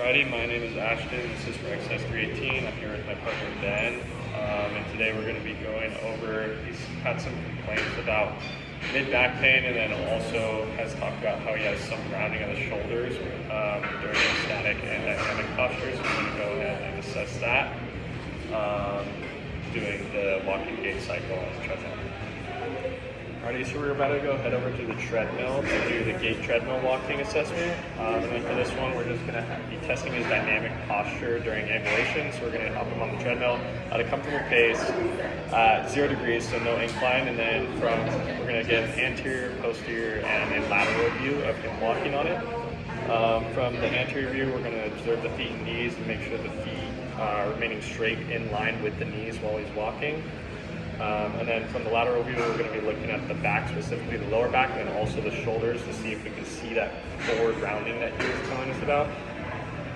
Alrighty, my name is Ashton. This is for EXS-318. I'm here with my partner Ben, and today we're going to be going over. He's had some complaints about mid-back pain, and then also has talked about how he has some rounding of the shoulders during static and dynamic postures. So we're going to go ahead and assess that, doing the walking gait cycle on the treadmill. Alrighty, so we're about to go head over to the treadmill to do the gait treadmill walking assessment. And then for this one, we're just going to be testing his dynamic posture during ambulation. So we're going to help him on the treadmill at a comfortable pace, 0 degrees, so no incline. And then we're going to get an anterior, posterior, and a lateral view of him walking on it. From the anterior view, we're going to observe the feet and knees and make sure the feet are remaining straight in line with the knees while he's walking. And then from the lateral view, we're going to be looking at the back, specifically the lower back, and also the shoulders to see if we can see that forward rounding that he was telling us about.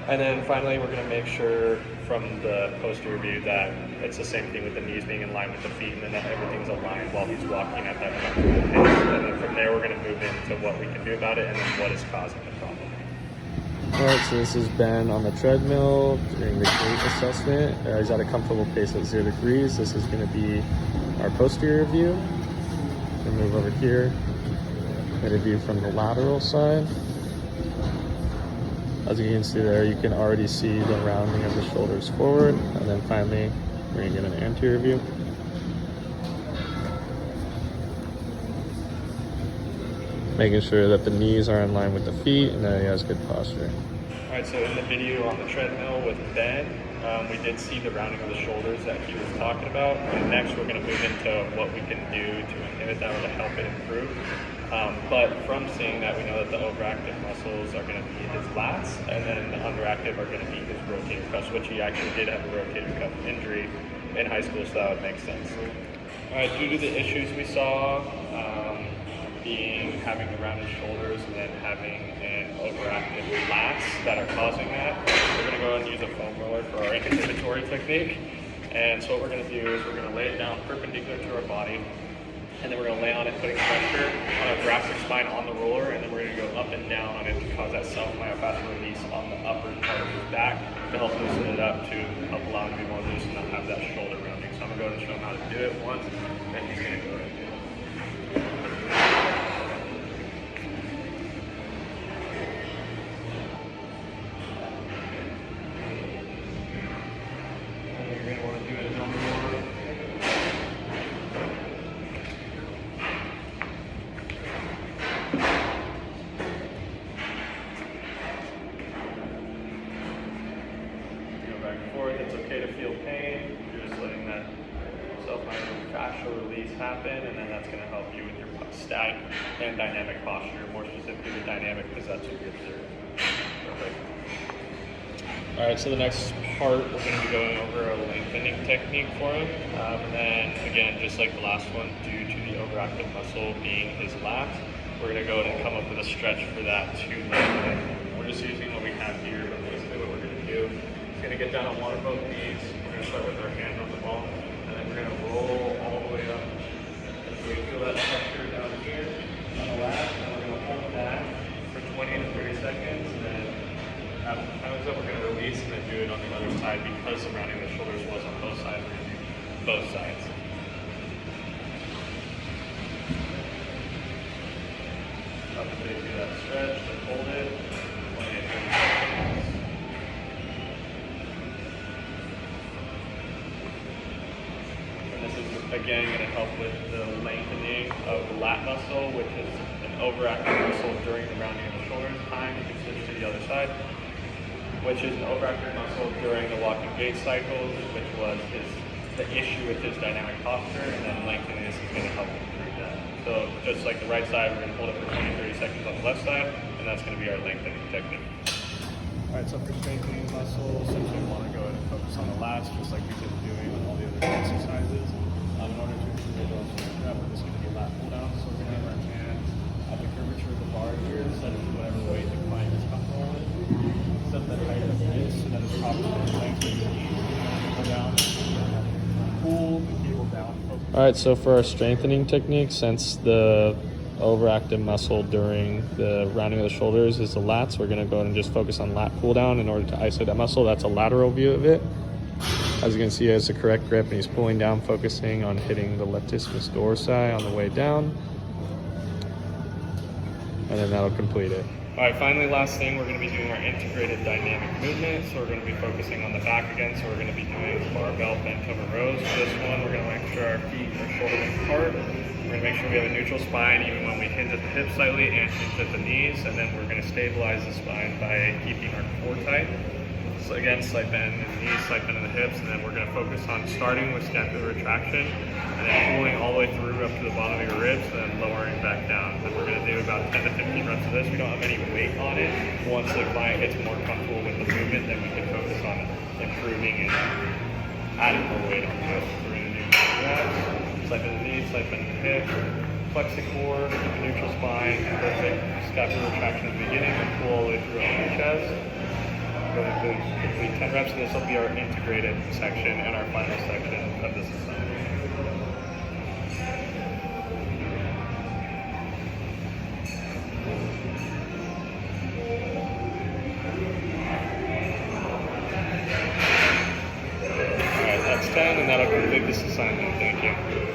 And then finally, we're going to make sure from the posterior view that it's the same thing with the knees being in line with the feet, and then that everything's aligned while he's walking at that comfortable pace. And then from there, we're going to move into what we can do about it and then what is causing the problem. Alright, so this is Ben on the treadmill doing the gait assessment. He's at a comfortable pace at 0 degrees. This is going to be our posterior view. We'll move over here. Get a view from the lateral side. As you can see there, you can already see the rounding of the shoulders forward. And then finally, we're going to get an anterior view. Making sure that the knees are in line with the feet and that he has good posture. Alright, so in the video on the treadmill with Ben, we did see the rounding of the shoulders that he was talking about. And next we're going to move into what we can do to inhibit that or to help it improve. But from seeing that, we know that the overactive muscles are going to be his lats, and then the underactive are going to be his rotator cuffs, which he actually did have a rotator cuff injury in high school, so that would make sense. Alright, due to the issues we saw, having the rounded shoulders and then having an overactive lats that are causing that, we're going to go and use a foam roller for our inhibitory technique. And so what we're going to do is we're going to lay it down perpendicular to our body, and then we're going to lay on it, putting pressure on our thoracic spine on the roller, and then we're going to go up and down on it to cause that self-myofascial release on the upper part of his back to help loosen it up, to help allow him to be more loose and not have that shoulder rounding. So I'm going to go ahead and show him how to do it once, and he's going to go ahead and do it. It's okay to feel pain. You're just letting that self-myofascial release happen, and then that's going to help you with your static and dynamic posture, more specifically the dynamic, because that's what you're observing. Perfect. Alright, so the next part, we're going to be going over a lengthening technique for him. And then, again, just like the last one, due to the overactive muscle being his lats, we're going to go ahead and come up with a stretch for that to lengthen. We're just using what we have here, but basically what we're going to do, going to get down on one of both knees. We're going to start with our hand on the ball, and then we're going to roll all the way up. So we feel that pressure down here on the lat, and we're going to hold that for 20 to 30 seconds, and then after the time is up, we're going to release and then do it on the other side. Because the rounding of the shoulders was on both sides, we're going to do both sides. Up until you do that stretch, then hold it, 20 to 30 seconds. Again, going to help with the lengthening of the lat muscle, which is an overactive muscle during the rounding of the shoulders time. You can switch to the other side, which is an overactive muscle during the walking gait cycles, which was the issue with his dynamic posture, and then lengthening this is going to help improve that. So just like the right side, we're going to hold it for 20-30 seconds on the left side, and that's going to be our lengthening technique. Alright, so for strengthening the muscles, since we want to go ahead and focus on the lats, just like we've been doing on all the other exercises. In order to improve those strength, we're just going to be lat pull down. So we're going to have our hand at the curvature of the bar here, set it to whatever weight the client is comfortable with. Set that height of this so that it's properly length of the knee. Pull down, pull the cable down. Alright, so for our strengthening technique, since the overactive muscle during the rounding of the shoulders is the lats. We're going to go ahead and just focus on lat pull down in order to isolate that muscle. That's a lateral view of it. As you can see, he has the correct grip and he's pulling down, focusing on hitting the latissimus dorsi on the way down. And then that'll complete it. All right, finally, last thing, we're going to be doing our integrated dynamic movement. So we're going to be focusing on the back again. So we're going to be doing barbell bent over rows. For this one, we're going to make sure our feet are shoulder width apart. We're going to make sure we have a neutral spine even when we hinge at the hips slightly and hinge at the knees. And then we're going to stabilize the spine by keeping our core tight. So again, slight bend in the knees, slight bend in the hips, and then we're going to focus on starting with scapular retraction and then pulling all the way through up to the bottom of your ribs and then lowering back down. And we're going to do about 10 to 15 reps of this. We don't have any weight on it. Once the client gets more comfortable with the movement, then we can focus on improving and adding more weight on this. We're going to do that. Slight bend in the knees, slight bend in the hips, flex the core, keep a neutral spine, perfect scapular retraction at the beginning, and pull all the way through up to the chest. Go ahead and complete 10 reps, and this will be our integrated section and our final section of this assignment. Alright, that's 10, and that'll complete this assignment. Thank you.